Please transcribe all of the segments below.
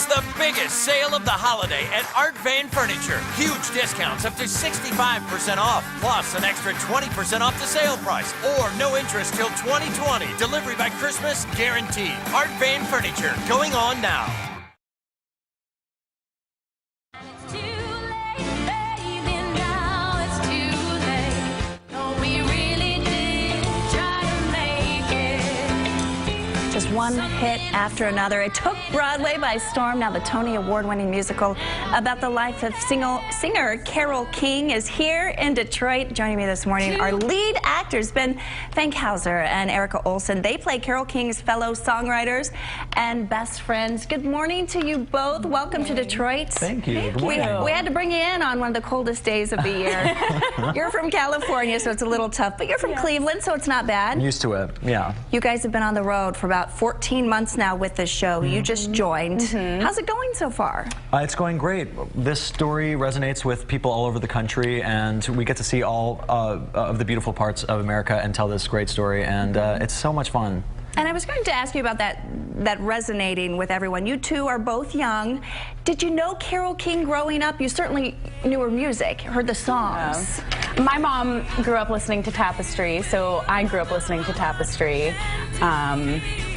the biggest sale of the holiday at Art Van Furniture. Huge discounts up to 65% off, plus an extra 20% off the sale price, or no interest till 2020. Delivery by Christmas guaranteed. Art Van Furniture, going on now. Just one hit after another. It took Broadway by storm. Now the Tony Award-winning musical about the life of singer Carole King is here in Detroit. Joining me this morning are lead actors Ben Fankhauser and Erica Olson. They play Carole King's fellow songwriters and best friends. Good morning to you both. Welcome to Detroit. Thank you. Thank you. We had to bring you in on one of the coldest days of the year. You're from California, so it's a little tough, but you're from Cleveland, so it's not bad. I'm used to it, yeah. You guys have been on the road for about 14 months now with this show. You just joined. How's it going so far? It's going great. This story resonates with people all over the country, and we get to see all of the beautiful parts of America and tell this great story, and it's so much fun. And I was going to ask you about that resonating with everyone. You two are both young. Did you know Carole King growing up? You certainly knew her music, heard the songs. Yeah. My mom grew up listening to Tapestry, so I grew up listening to Tapestry.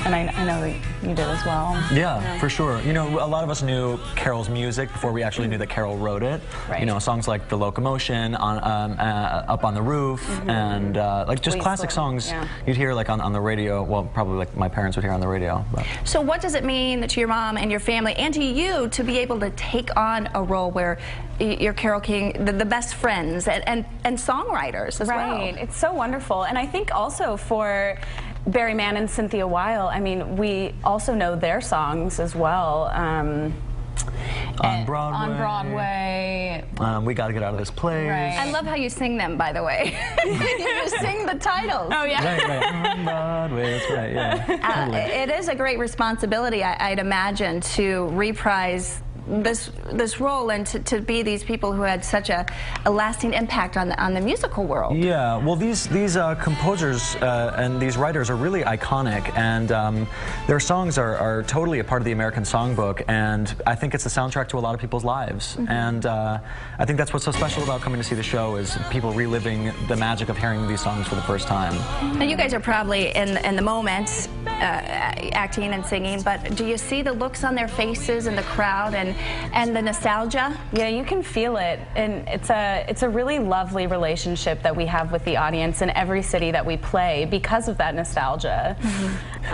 And I know that you did as well. Yeah, for sure. You know, a lot of us knew Carole's music before we actually knew that Carole wrote it. Right. You know, songs like The Locomotion, Up on the Roof, and like just classic songs you'd hear like on the radio. Well, probably like my parents would hear on the radio. But. So what does it mean to your mom and your family and to you to be able to take on a role where you're Carole King, the best friends and songwriters as well? Right. It's so wonderful. And I think also for Barry Mann and Cynthia Weil, I mean, we also know their songs as well. On Broadway. We Gotta Get Out of This Place. Right. I love how you sing them, by the way. You just sing the titles. Oh, yeah. Right. On Broadway, that's right, yeah. Totally. It is a great responsibility, I'd imagine, to reprise this role and to be these people who had such a lasting impact on the musical world. Yeah, well, these composers and these writers are really iconic, and their songs are totally a part of the American songbook, and I think it's the soundtrack to a lot of people's lives. And I think that's what's so special about coming to see the show is people reliving the magic of hearing these songs for the first time. Now, you guys are probably in the moment acting and singing, but do you see the looks on their faces in the crowd and the nostalgia? Yeah, you can feel it, and it's a really lovely relationship that we have with the audience in every city that we play because of that nostalgia.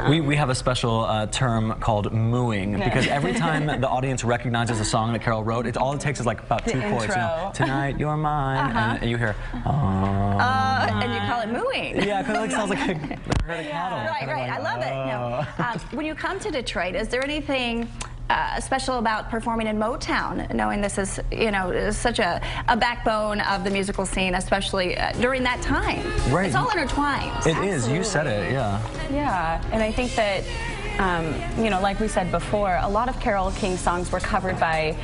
We have a special term called mooing, because every time the audience recognizes a song that Carole wrote, all it takes is like about two chords. You know, Tonight You're Mine, and you hear, and you call it mooing. Yeah, because it like, sounds like a herd of cattle. Right. Like, I love it. Now, when you come to Detroit, is there anything special about performing in Motown, knowing this is, you know, such a backbone of the musical scene, especially during that time? Right. It's all intertwined. It is. You said it, yeah. Yeah, and I think that, you know, like we said before, a lot of Carole King songs were covered by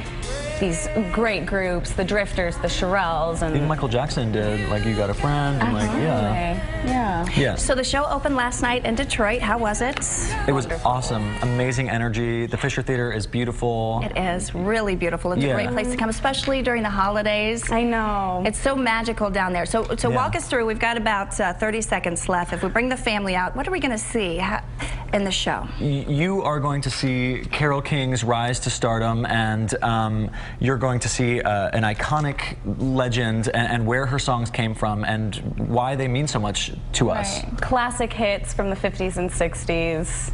these great groups, the Drifters, the Shirelles, and even Michael Jackson did, like You Got a Friend, and like, yeah. So the show opened last night in Detroit. How was it? It was awesome. Amazing energy. The Fisher Theater is beautiful. It is really beautiful. It's a great place to come, especially during the holidays. I know. It's so magical down there. So walk us through. We've got about 30 seconds left. If we bring the family out, what are we going to see in the show? You are going to see Carole King's rise to stardom, and you're going to see an iconic legend and where her songs came from and why they mean so much to us. Classic hits from the 50s and 60s,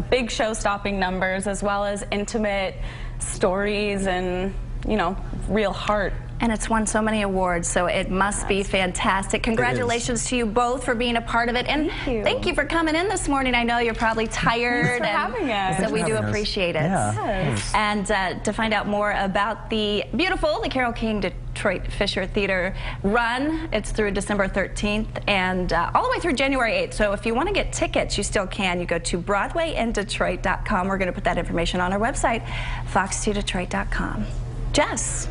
big show-stopping numbers, as well as intimate stories and, you know, real heart. And it's won so many awards, so it must be fantastic. Congratulations to you both for being a part of it. And thank you for coming in this morning. I know you're probably tired. Thanks for having us. So we do appreciate it. Yes. And to find out more about the Carole King Detroit Fisher Theater run, it's through December 13th and all the way through January 8th. So if you want to get tickets, you still can. You go to BroadwayInDetroit.com. We're going to put that information on our website, Fox2Detroit.com. Jess.